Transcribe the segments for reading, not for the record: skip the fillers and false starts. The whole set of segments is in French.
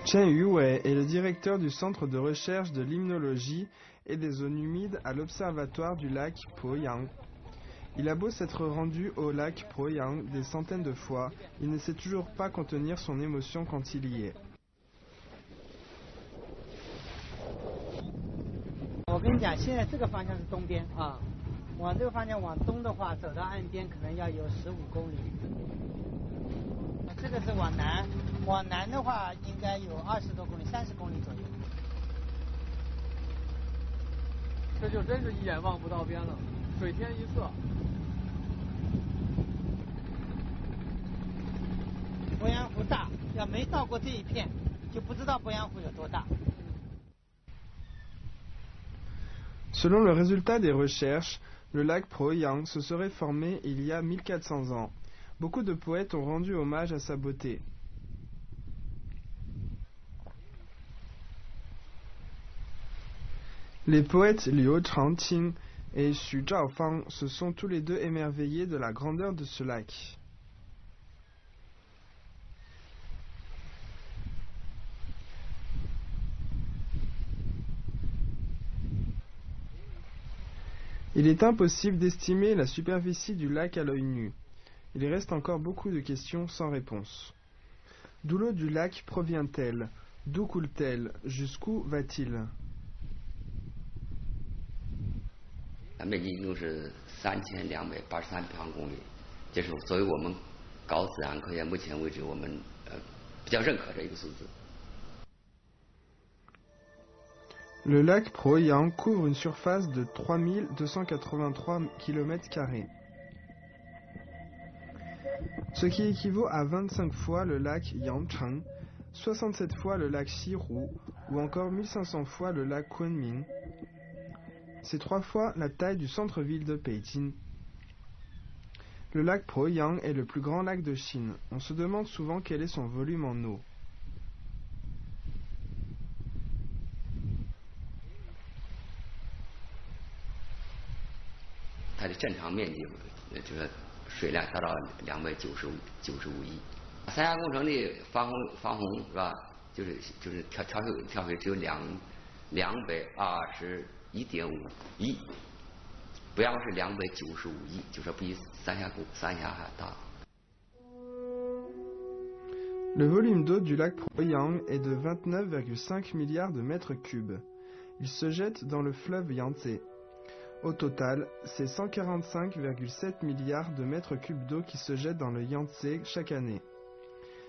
Chen Yuwei est le directeur du centre de recherche de limnologie et des zones humides à l'observatoire du lac Poyang. Il a beau s'être rendu au lac Poyang des centaines de fois, il ne sait toujours pas contenir son émotion quand il y est. 我跟你讲，现在这个方向是东边啊，往这个方向往东的话，走到岸边可能要有15公里。这个是往南，往南的话应该有20多公里、30公里左右。这就真是一眼望不到边了，水天一色。鄱阳湖大，要没到过这一片，就不知道鄱阳湖有多大。 Selon le résultat des recherches, le lac Poyang se serait formé il y a 1400 ans. Beaucoup de poètes ont rendu hommage à sa beauté. Les poètes Liu Changqing et Xu Zhaofang se sont tous les deux émerveillés de la grandeur de ce lac. Il est impossible d'estimer la superficie du lac à l'œil nu. Il reste encore beaucoup de questions sans réponse. D'où l'eau du lac provient-elle? D'où coule-t-elle? Jusqu'où va-t-il? 面积一共是3283平方公里，这是作为我们搞自然科学目前为止我们比较认可的一个数字。 Le lac Poyang couvre une surface de 3283 km², ce qui équivaut à 25 fois le lac Yangcheng, 67 fois le lac Xihu ou encore 1500 fois le lac Kunming. C'est 3 fois la taille du centre-ville de Pékin. Le lac Poyang est le plus grand lac de Chine. On se demande souvent quel est son volume en eau. 它的正常面积就是水量达到295亿。三峡工程的防洪是吧？就是跳水只有221.5亿，不要是295亿，就说比三峡还大。 Le volume d'eau du lac Poyang est de 29,5 milliards de mètres cubes. Il se jette dans le fleuve Yangtze. Au total, c'est 145,7 milliards de mètres cubes d'eau qui se jettent dans le Yangtze chaque année.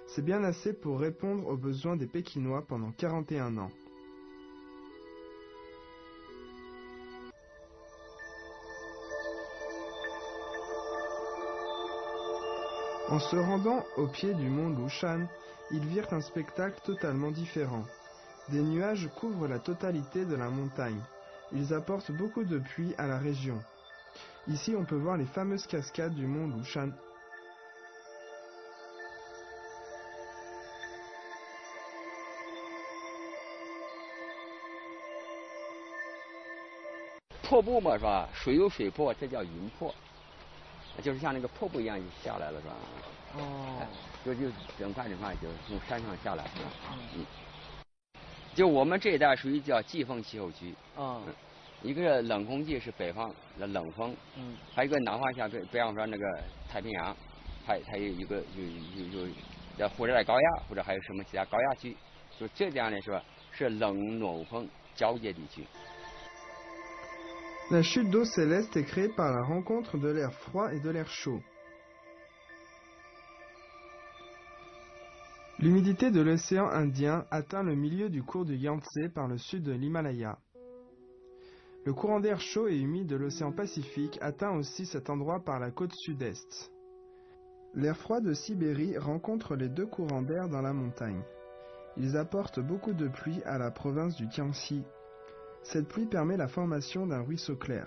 C'est bien assez pour répondre aux besoins des Pékinois pendant 41 ans. En se rendant au pied du mont Lushan, ils virent un spectacle totalement différent. Des nuages couvrent la totalité de la montagne. Ils apportent beaucoup de pluie à la région. Ici, on peut voir les fameuses cascades du mont Lushan.就我们这一带属于叫季风气候区，一个冷空气是北方的冷风，还有一个南方像比方说那个太平洋，还有一个叫或者高压或者还有什么其他高压区，就这样的是冷暖风交界地区。 La chute d'eau céleste est créée par la rencontre de l'air froid et de l'air chaud. L'humidité de l'océan Indien atteint le milieu du cours du Yangtze par le sud de l'Himalaya. Le courant d'air chaud et humide de l'océan Pacifique atteint aussi cet endroit par la côte sud-est. L'air froid de Sibérie rencontre les deux courants d'air dans la montagne. Ils apportent beaucoup de pluie à la province du Jiangxi. Cette pluie permet la formation d'un ruisseau clair.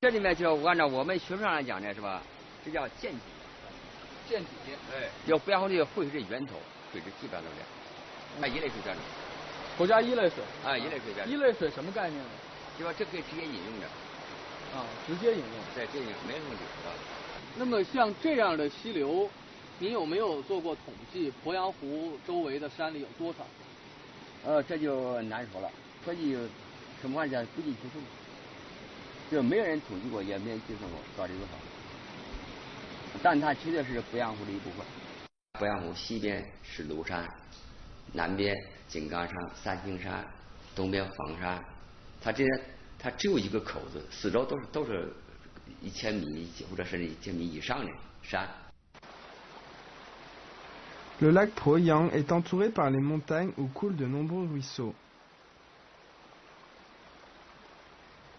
这里面就按照我们学术上来讲呢，是吧？这叫涧体。涧体，哎，要不然的汇水源头，水质基本上都是这样。一类水标准。国家一类水。一类水标准。一类水什么概念呢？就说这可以直接饮用的。啊，直接饮用，对，这也没什么理由。那么像这样的溪流，您有没有做过统计？鄱阳湖周围的山里有多少？这就难说了，这就什么玩意儿不计其数，就没有人统计过，也没人计算过到底多少。但它绝对是鄱阳湖的一部分。鄱阳湖西边是庐山，南边井冈山、三清山，东边房山，它只有一个口子，四周都是1000米或者甚至1000米以上的山。Le lac Proyang est entouré par les montagnes où coulent de nombreux ruisseaux.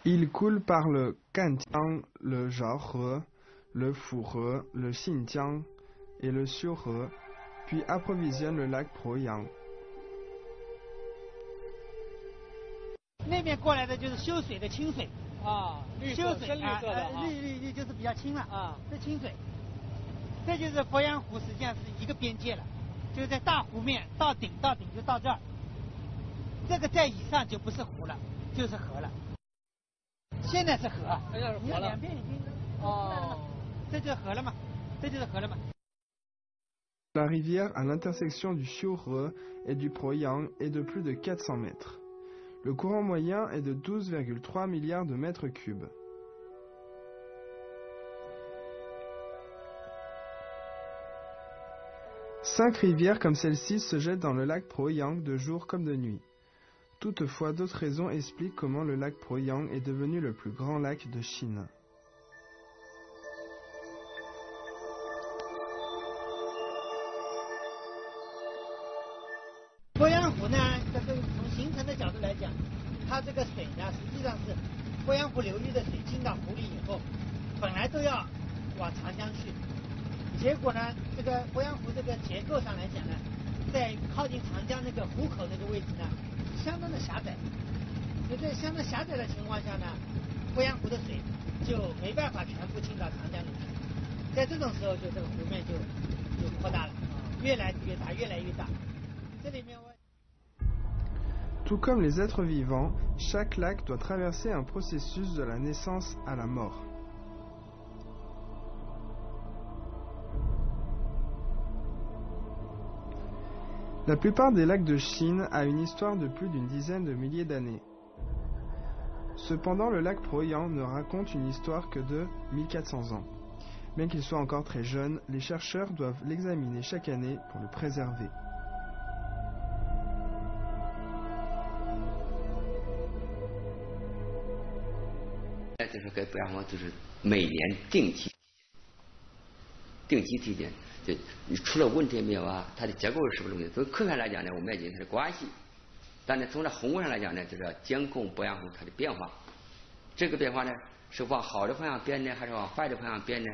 Il coule par le Cantiang, le Zhaohe, le Fuhe, le Xinjiang et le Xiuhe, puis approvisionne le lac Proyang. 那边过来的就是修水的清水啊，修水深绿色的啊，绿就是比较清了啊，是清水。这就是鄱阳湖，实际上是一个边界了，就是在大湖面到顶就到这儿，这个在以上就不是湖了，就是河了。现在是河，现在是河了，两边已经出来了嘛，这就是河了嘛，这就是河了嘛。La rivière à l'intersection du Xiuhe et du Proyang est de plus de 400 mètres. Le courant moyen est de 12,3 milliards de mètres cubes. Cinq rivières comme celle-ci se jettent dans le lac Proyang de jour comme de nuit. Toutefois, d'autres raisons expliquent comment le lac Proyang est devenu le plus grand lac de Chine. 鄱阳湖呢，这个从形成的角度来讲，它这个水呢，实际上是鄱阳湖流域的水进到湖里以后，本来都要往长江去，结果呢，这个鄱阳湖这个结构上来讲呢，在靠近长江那个湖口那个位置呢，相当的狭窄。就在相当狭窄的情况下呢，鄱阳湖的水就没办法全部进到长江里去，在这种时候，就这个湖面就扩大了，越来越大，越来越大。这里面我。 Tout comme les êtres vivants, chaque lac doit traverser un processus de la naissance à la mort. La plupart des lacs de Chine a une histoire de plus d'une dizaine de milliers d'années. Cependant, le lac Proyang ne raconte une histoire que de 1400 ans. Bien qu'il soit encore très jeune, les chercheurs doivent l'examiner chaque année pour le préserver. 就是给鄱阳湖就是每年定期体检，就你出了问题没有啊？它的结构是不是问题？从科学来讲呢，我们要研究它的关系，但是从这宏观上来讲呢，就是要监控鄱阳湖它的变化。这个变化呢，是往好的方向变呢，还是往坏的方向变呢？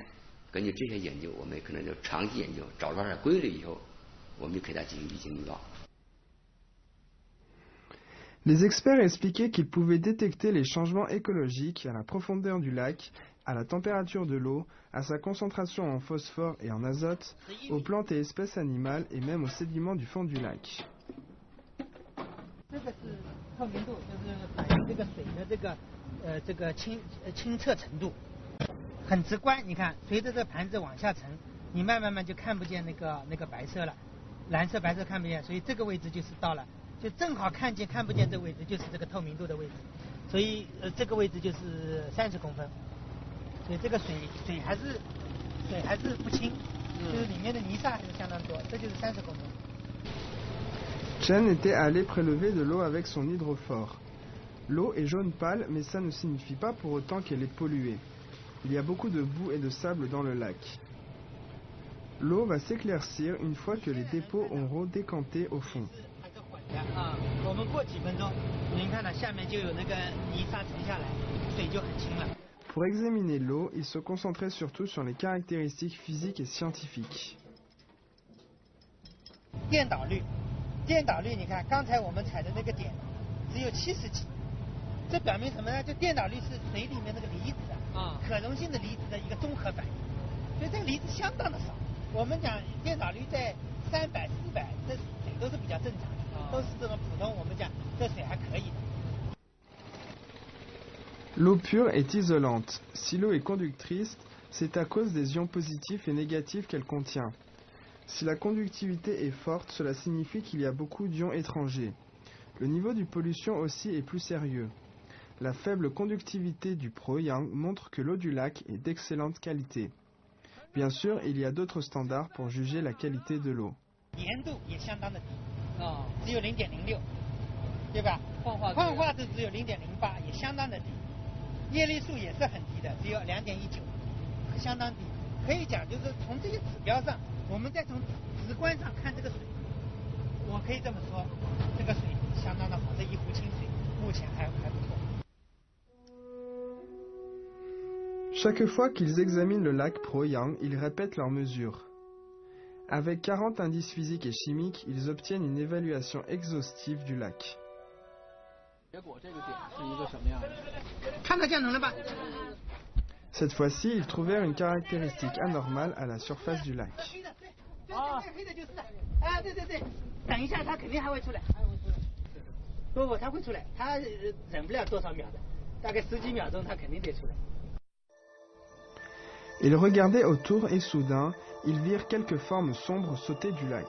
根据这些研究，我们可能就长期研究，找到了规律以后，我们就给它进行预警预报。 Les experts expliquaient qu'ils pouvaient détecter les changements écologiques à la profondeur du lac, à la température de l'eau, à sa concentration en phosphore et en azote, aux plantes et espèces animales et même aux sédiments du fond du lac. 这个是透明度，就是反映这个水的这个清澈程度，很直观。你看，随着这盘子往下沉，你慢慢就看不见那个白色了，蓝色、白色看不见，所以这个位置就是到了。 就正好看不见这个位置，就是这个透明度的位置，所以这个位置就是30公分，所以这个水还是不清，就是里面的泥沙还是相当多，这就是30公分。Chen était allé prélever de l'eau avec son hydrophore. L'eau est jaune pâle, mais ça ne signifie pas pour autant qu'elle est polluée. Il y a beaucoup de boue et de sable dans le lac. L'eau va s'éclaircir une fois que les dépôts auront décanté au fond. 啊，我们过几分钟，您看到下面就有那个泥沙沉下来，水就很清了。 Pour examiner l'eau, il se concentrait surtout sur les caractéristiques physiques et scientifiques. 电导率，你看刚才我们采的那个点只有70几，这表明什么呢？就电导率是水里面那个离子可溶性的离子的一个综合反应，所以这个离子相当的少。我们讲电导率在300、400，这水都是比较正常的。 都是这种普通，我们讲这水还可以的。L'eau pure est isolante. Si l'eau est conductrice, c'est à cause des ions positifs et négatifs qu'elle contient. Si la conductivité est forte, cela signifie qu'il y a beaucoup d'ions étrangers. Le niveau de pollution aussi est plus sérieux. La faible conductivité du Pro-Yang montre que l'eau du lac est d'excellente qualité. Bien sûr, il y a d'autres standards pour juger la qualité de l'eau. 只有0.06，对吧？矿化质只有0.08，也相当的低。叶绿素也是很低的，只有2.19，相当低。可以讲，就是从这些指标上，我们再从直观上看这个水，我可以这么说，这个水相当的好，这一湖清水目前还不错。Chaque fois qu'ils examinent le lac Pro-Yang, ils répètent leurs mesures. Avec 40 indices physiques et chimiques, ils obtiennent une évaluation exhaustive du lac. Cette fois-ci, ils trouvèrent une caractéristique anormale à la surface du lac. Ils regardaient autour et soudain, ils virent quelques formes sombres sauter du lac.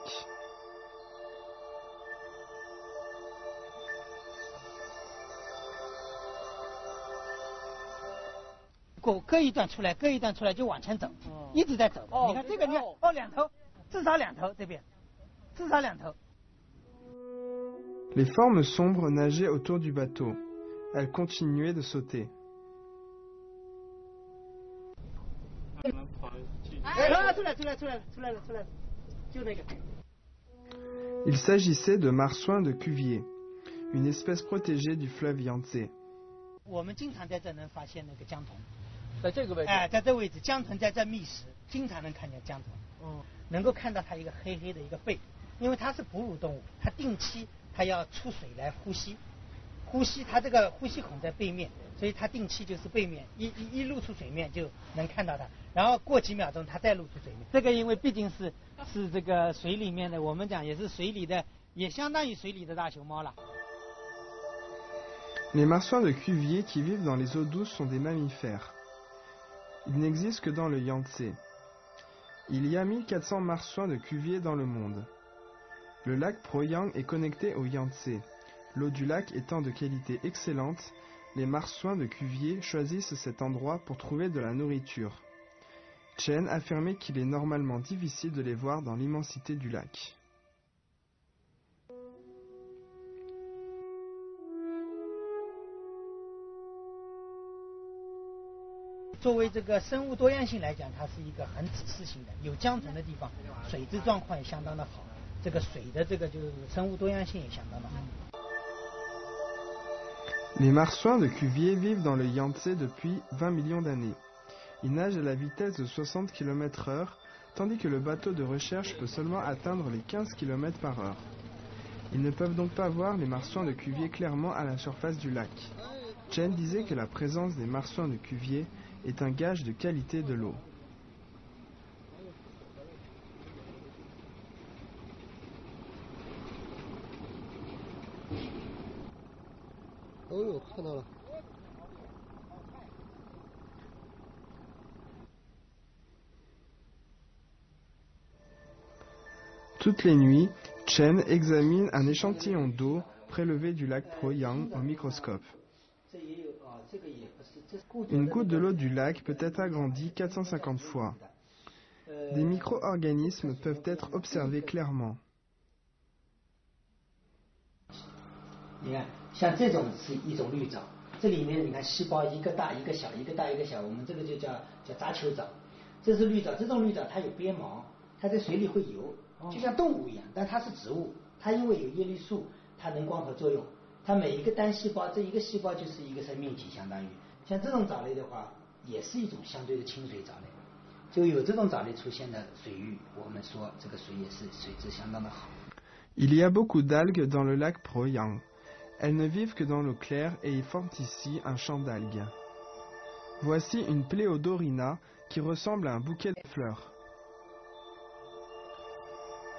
Les formes sombres nageaient autour du bateau. Elles continuaient de sauter. Il s'agissait de marsouins de Cuvier, une espèce protégée du fleuve Yangtze. Les marsouins de Cuvier qui vivent dans les eaux douces sont des mammifères. Ils n'existent que dans le Yangtze. Il y a 1400 marsouins de Cuvier dans le monde. Le lac Pro-Yang est connecté au Yangtze. L'eau du lac étant de qualité excellente, les marsouins de Cuvier choisissent cet endroit pour trouver de la nourriture. Chen affirmait qu'il est normalement difficile de les voir dans l'immensité du lac. Les marsouins de Cuvier vivent dans le Yangtze depuis 20 millions d'années. Ils nagent à la vitesse de 60 km/h, tandis que le bateau de recherche peut seulement atteindre les 15 km/h. Ils ne peuvent donc pas voir les marsouins de Cuvier clairement à la surface du lac. Chen disait que la présence des marsouins de Cuvier est un gage de qualité de l'eau. Toutes les nuits, Chen examine un échantillon d'eau prélevé du lac Pro-Yang au microscope. Une goutte de l'eau du lac peut être agrandie 450 fois. Des micro-organismes peuvent être observés clairement. Il y a beaucoup d'algues dans le lac Pro-Yang. Elles ne vivent que dans l'eau claire et y forment ici un champ d'algues. Voici une Pléodorina qui ressemble à un bouquet de fleurs.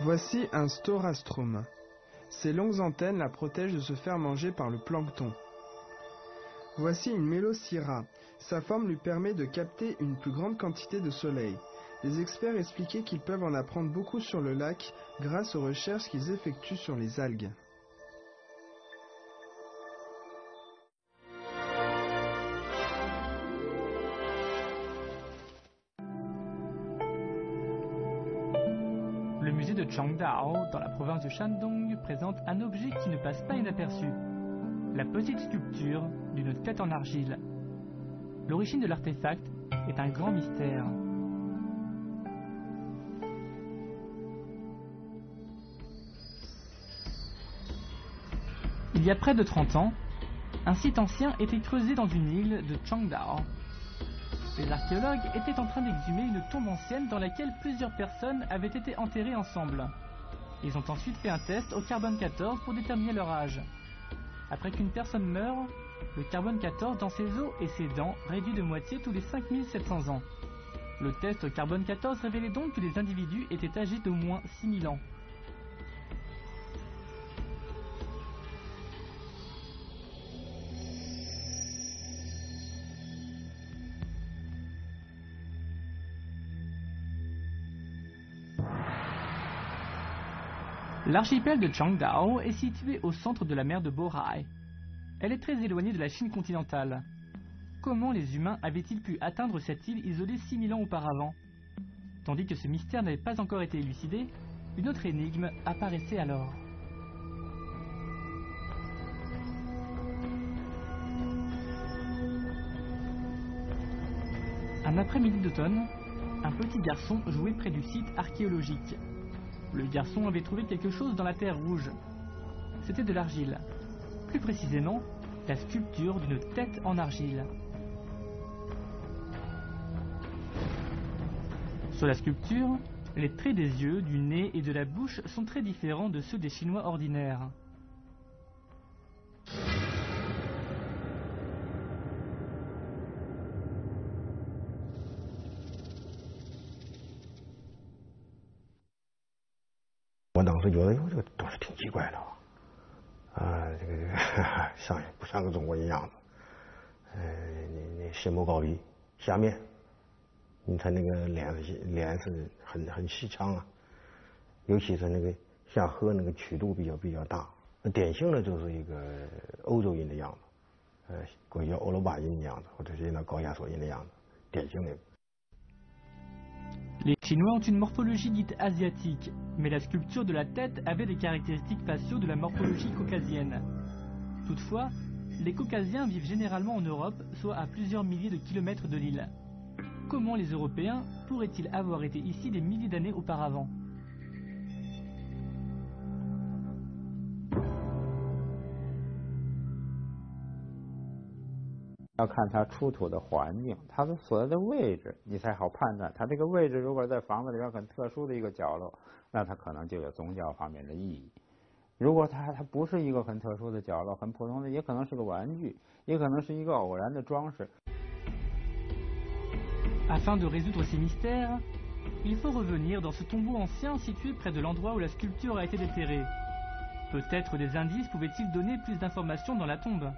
Voici un Storastrum. Ses longues antennes la protègent de se faire manger par le plancton. Voici une mélocira. Sa forme lui permet de capter une plus grande quantité de soleil. Les experts expliquaient qu'ils peuvent en apprendre beaucoup sur le lac grâce aux recherches qu'ils effectuent sur les algues. Le musée de Changdao, dans la province de Shandong, présente un objet qui ne passe pas inaperçu. La petite sculpture d'une tête en argile. L'origine de l'artefact est un grand mystère. Il y a près de 30 ans, un site ancien était creusé dans une île de Changdao. Les archéologues étaient en train d'exhumer une tombe ancienne dans laquelle plusieurs personnes avaient été enterrées ensemble. Ils ont ensuite fait un test au carbone 14 pour déterminer leur âge. Après qu'une personne meure, le carbone 14 dans ses os et ses dents réduit de moitié tous les 5700 ans. Le test au carbone 14 révélait donc que les individus étaient âgés d'au moins 6000 ans. L'archipel de Changdao est situé au centre de la mer de Bohai. Elle est très éloignée de la Chine continentale. Comment les humains avaient-ils pu atteindre cette île isolée 6000 ans auparavant? Tandis que ce mystère n'avait pas encore été élucidé, une autre énigme apparaissait alors. Un après-midi d'automne, un petit garçon jouait près du site archéologique. Le garçon avait trouvé quelque chose dans la terre rouge. C'était de l'argile. Plus précisément, la sculpture d'une tête en argile. Sur la sculpture, les traits des yeux, du nez et de la bouche sont très différents de ceux des Chinois ordinaires.我当时觉得，哟，这个东西挺奇怪的这个像不像个中国人样子？你身不高鼻，下面，你看那个脸是很细长啊，尤其是那个下颌那个曲度比较大，典型的就是一个欧洲人的样子，或者叫欧罗巴人的样子，或者是那高加索人的样子，典型的。 Les Chinois ont une morphologie dite asiatique, mais la sculpture de la tête avait des caractéristiques faciaux de la morphologie caucasienne. Toutefois, les Caucasiens vivent généralement en Europe, soit à plusieurs milliers de kilomètres de l'île. Comment les Européens pourraient-ils avoir été ici des milliers d'années auparavant? 要看它出土的环境，它的所在的位置，你才好判断。它这个位置如果在房子里边很特殊的一个角落，那它可能就有宗教方面的意义。如果它不是一个很特殊的角落，很普通的，也可能是个玩具，也可能是一个偶然的装饰。Afin de résoudre ces mystères, il faut revenir dans ce tombeau ancien situé près de l'endroit où la sculpture a été déterrée. Peut-être des indices pouvaient-ils donner plus d'informations dans la tombe.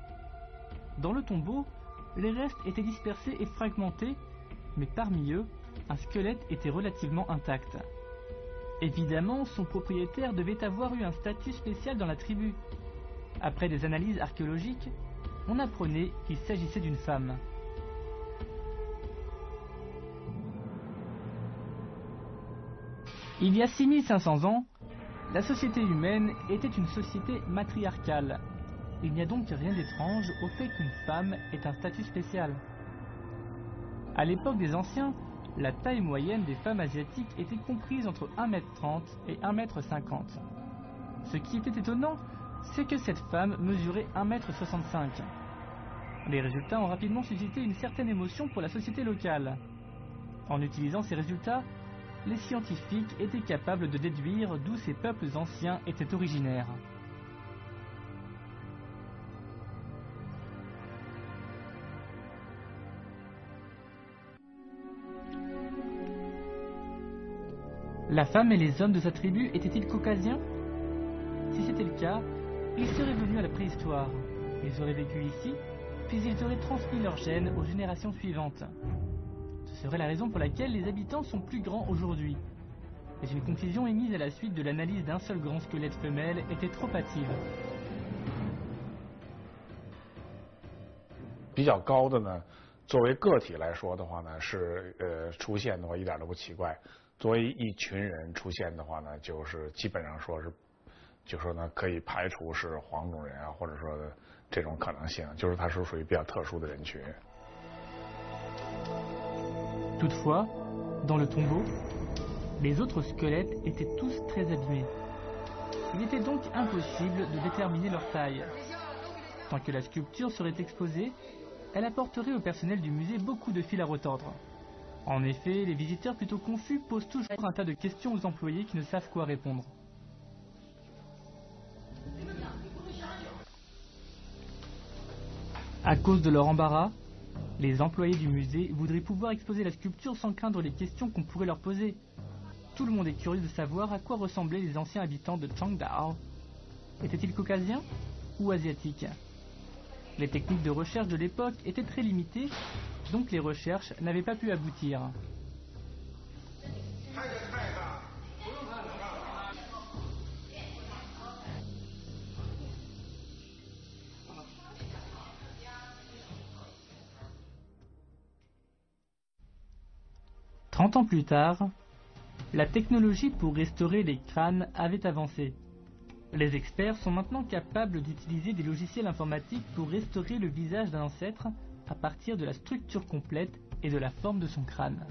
Dans le tombeau, les restes étaient dispersés et fragmentés, mais parmi eux, un squelette était relativement intact. Évidemment, son propriétaire devait avoir eu un statut spécial dans la tribu. Après des analyses archéologiques, on apprenait qu'il s'agissait d'une femme. Il y a 6500 ans, la société humaine était une société matriarcale. Il n'y a donc rien d'étrange au fait qu'une femme ait un statut spécial. À l'époque des anciens, la taille moyenne des femmes asiatiques était comprise entre 1m30 et 1m50. Ce qui était étonnant, c'est que cette femme mesurait 1m65. Les résultats ont rapidement suscité une certaine émotion pour la société locale. En utilisant ces résultats, les scientifiques étaient capables de déduire d'où ces peuples anciens étaient originaires. La femme et les hommes de sa tribu étaient-ils caucasiens? Si c'était le cas, ils seraient venus à la préhistoire. Ils auraient vécu ici, puis ils auraient transmis leurs gènes aux générations suivantes. Ce serait la raison pour laquelle les habitants sont plus grands aujourd'hui. Mais une conclusion émise à la suite de l'analyse d'un seul grand squelette femelle était trop hâtive. 比较高的呢，作为个体来说的话呢，是出现的话一点都不奇怪。作为一群人出现的话呢，就是基本上说是，就说呢可以排除是黄种人啊，或者说这种可能性，就是它是属于比较特殊的人群。Toutefois, dans le tombeau, les autres squelettes étaient tous très abîmés. Il était donc impossible de déterminer leur taille. Tant que la sculpture serait exposée, elle apporterait au personnel du musée beaucoup de fil à retordre. En effet, les visiteurs plutôt confus posent toujours un tas de questions aux employés qui ne savent quoi répondre. À cause de leur embarras, les employés du musée voudraient pouvoir exposer la sculpture sans craindre les questions qu'on pourrait leur poser. Tout le monde est curieux de savoir à quoi ressemblaient les anciens habitants de Changdao. Étaient-ils caucasiens ou asiatiques? Les techniques de recherche de l'époque étaient très limitées, donc les recherches n'avaient pas pu aboutir. Trente ans plus tard, la technologie pour restaurer les crânes avait avancé. Les experts sont maintenant capables d'utiliser des logiciels informatiques pour restaurer le visage d'un ancêtre à partir de la structure complète et de la forme de son crâne.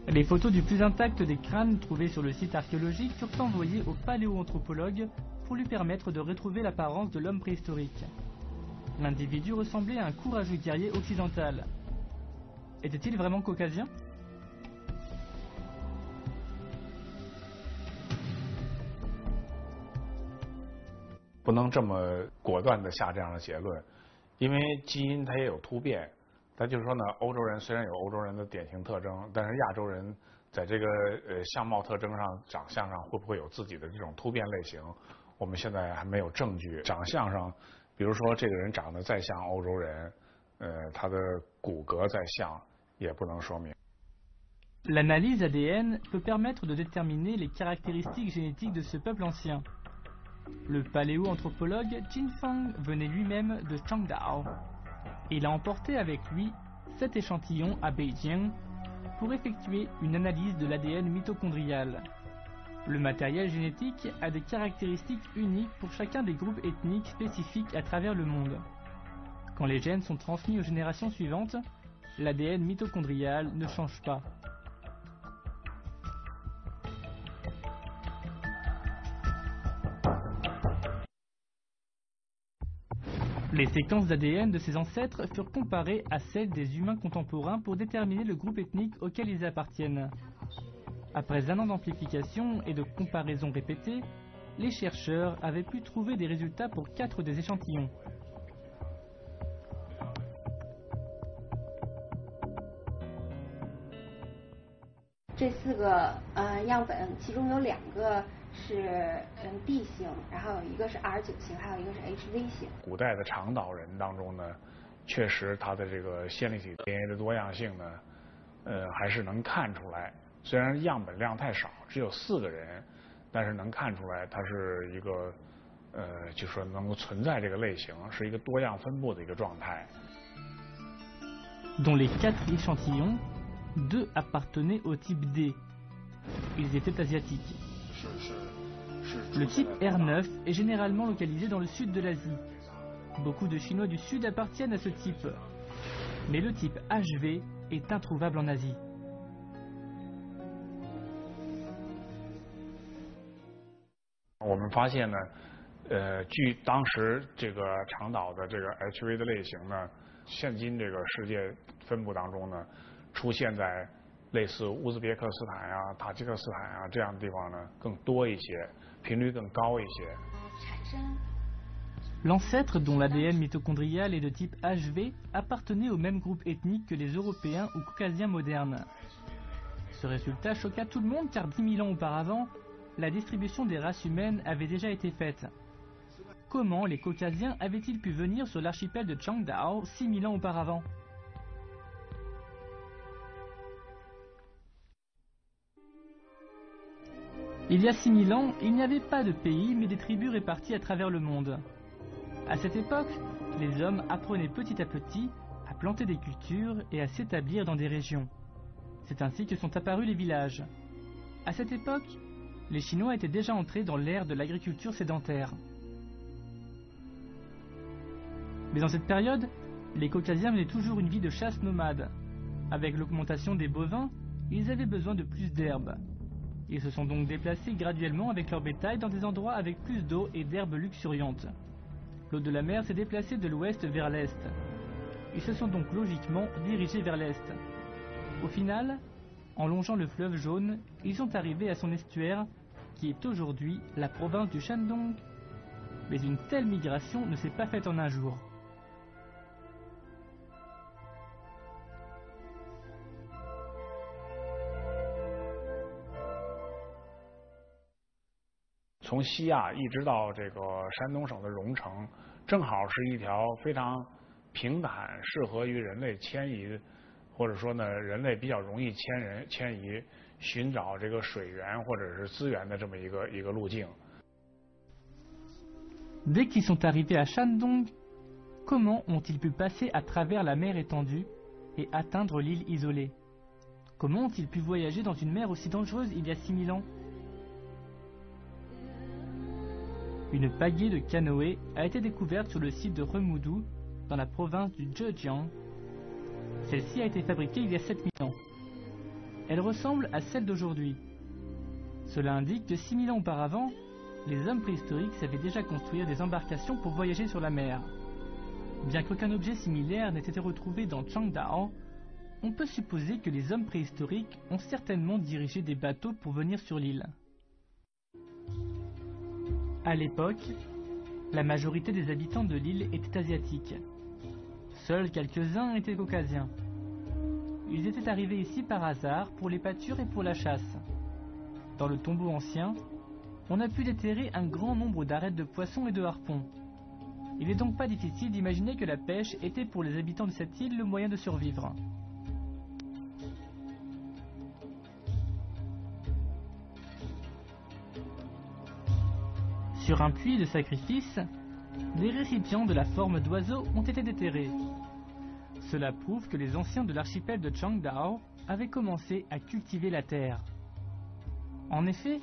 Les photos du plus intact des crânes trouvés sur le site archéologique furent envoyées au paléoanthropologue pour lui permettre de retrouver l'apparence de l'homme préhistorique. L'individu ressemblait à un courageux guerrier occidental. Était-il vraiment caucasien? « 不能这么果断的下这样的结论，因为基因它也有突变。它就是说呢，欧洲人虽然有欧洲人的典型特征，但是亚洲人在这个相貌特征上、长相上会不会有自己的这种突变类型，我们现在还没有证据。长相上，比如说这个人长得再像欧洲人，他的骨骼再像，也不能说明。 L'analyse ADN peut permettre de déterminer les caractéristiques génétiques de ce peuple ancien. Le paléoanthropologue Jin Fang venait lui-même de Changdao. Il a emporté avec lui 7 échantillons à Beijing pour effectuer une analyse de l'ADN mitochondrial. Le matériel génétique a des caractéristiques uniques pour chacun des groupes ethniques spécifiques à travers le monde. Quand les gènes sont transmis aux générations suivantes, l'ADN mitochondrial ne change pas. Les séquences d'ADN de ces ancêtres furent comparées à celles des humains contemporains pour déterminer le groupe ethnique auquel ils appartiennent. Après un an d'amplification et de comparaisons répétées, les chercheurs avaient pu trouver des résultats pour 4 des échantillons. Ces 4个样本，其中有2个是D 型，然后有一个是 R9 型，还有一个是 HV 型。古代的长岛人当中呢，确实它的这个线粒体 DNA 的多样性呢，还是能看出来。虽然样本量太少，只有4个人，但是能看出来它是一个就说能够存在这个类型，是一个多样分布的一个状态。Dans les 4 échantillons, 2 appartenaient au type D. Ils étaient asiatiques. Le type R9 est généralement localisé dans le sud de l'Asie. Beaucoup de Chinois du sud appartiennent à ce type. Mais le type HV est introuvable en Asie. On a 发现呢，据当时这个长岛的这个 HV 的类型呢，现今这个世界分布当中呢，出现在类似乌兹别克斯坦啊、塔吉克斯坦啊这样的地方呢更多一些，频率更高一些。L'ancêtre dont l'ADN mitochondrial est de type HV appartenait au même groupe ethnique que les Européens ou Caucasiens modernes. Ce résultat choqua tout le monde car 10 000 ans auparavant, la distribution des races humaines avait déjà été faite. Comment les Caucasiens avaient-ils pu venir sur l'archipel de Changdao 6000 ans auparavant? Il y a 6000 ans, il n'y avait pas de pays, mais des tribus réparties à travers le monde. À cette époque, les hommes apprenaient petit à petit à planter des cultures et à s'établir dans des régions. C'est ainsi que sont apparus les villages. À cette époque, les Chinois étaient déjà entrés dans l'ère de l'agriculture sédentaire. Mais dans cette période, les Caucasiens menaient toujours une vie de chasse nomade. Avec l'augmentation des bovins, ils avaient besoin de plus d'herbes. Ils se sont donc déplacés graduellement avec leur bétail dans des endroits avec plus d'eau et d'herbes luxuriantes. L'eau de la mer s'est déplacée de l'ouest vers l'est. Ils se sont donc logiquement dirigés vers l'est. Au final, en longeant le fleuve Jaune, ils sont arrivés à son estuaire, qui est aujourd'hui la province du Shandong. Mais une telle migration ne s'est pas faite en un jour. « 从西亚一直到这个山东省的荣成，正好是一条非常平坦、适合于人类迁移，或者说呢，人类比较容易迁移、寻找这个水源或者是资源的这么一个路径。” Dès qu'ils sont arrivés à Shandong, comment ont-ils pu passer à travers la mer étendue et atteindre l'île isolée? Comment ont-ils pu voyager dans une mer aussi dangereuse il y a 6000 ans? Une pagaie de canoës a été découverte sur le site de Remudu, dans la province du Zhejiang. Celle-ci a été fabriquée il y a 7000 ans. Elle ressemble à celle d'aujourd'hui. Cela indique que 6000 ans auparavant, les hommes préhistoriques savaient déjà construire des embarcations pour voyager sur la mer. Bien qu'aucun objet similaire n'ait été retrouvé dans Changdao, on peut supposer que les hommes préhistoriques ont certainement dirigé des bateaux pour venir sur l'île. À l'époque, la majorité des habitants de l'île étaient asiatiques. Seuls quelques-uns étaient caucasiens. Ils étaient arrivés ici par hasard pour les pâtures et pour la chasse. Dans le tombeau ancien, on a pu déterrer un grand nombre d'arêtes de poissons et de harpons. Il n'est donc pas difficile d'imaginer que la pêche était pour les habitants de cette île le moyen de survivre. Sur un puits de sacrifice, des récipients de la forme d'oiseaux ont été déterrés. Cela prouve que les anciens de l'archipel de Changdao avaient commencé à cultiver la terre. En effet,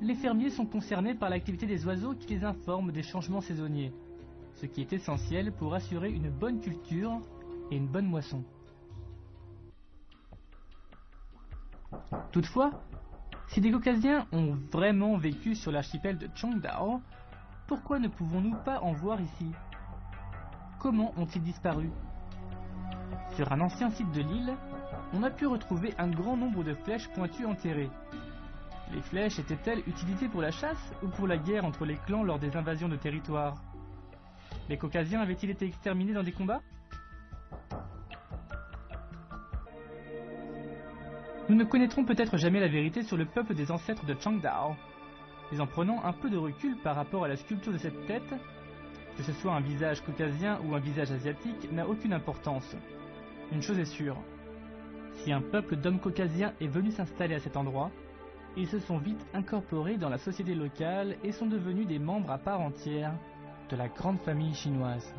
les fermiers sont concernés par l'activité des oiseaux qui les informent des changements saisonniers, ce qui est essentiel pour assurer une bonne culture et une bonne moisson. Toutefois, si des Caucasiens ont vraiment vécu sur l'archipel de Changdao, pourquoi ne pouvons-nous pas en voir ici? Comment ont-ils disparu? Sur un ancien site de l'île, on a pu retrouver un grand nombre de flèches pointues enterrées. Les flèches étaient-elles utilisées pour la chasse ou pour la guerre entre les clans lors des invasions de territoire? Les Caucasiens avaient-ils été exterminés dans des combats? Nous ne connaîtrons peut-être jamais la vérité sur le peuple des ancêtres de Changdao, mais en prenant un peu de recul par rapport à la sculpture de cette tête, que ce soit un visage caucasien ou un visage asiatique n'a aucune importance. Une chose est sûre, si un peuple d'hommes caucasiens est venu s'installer à cet endroit, ils se sont vite incorporés dans la société locale et sont devenus des membres à part entière de la grande famille chinoise.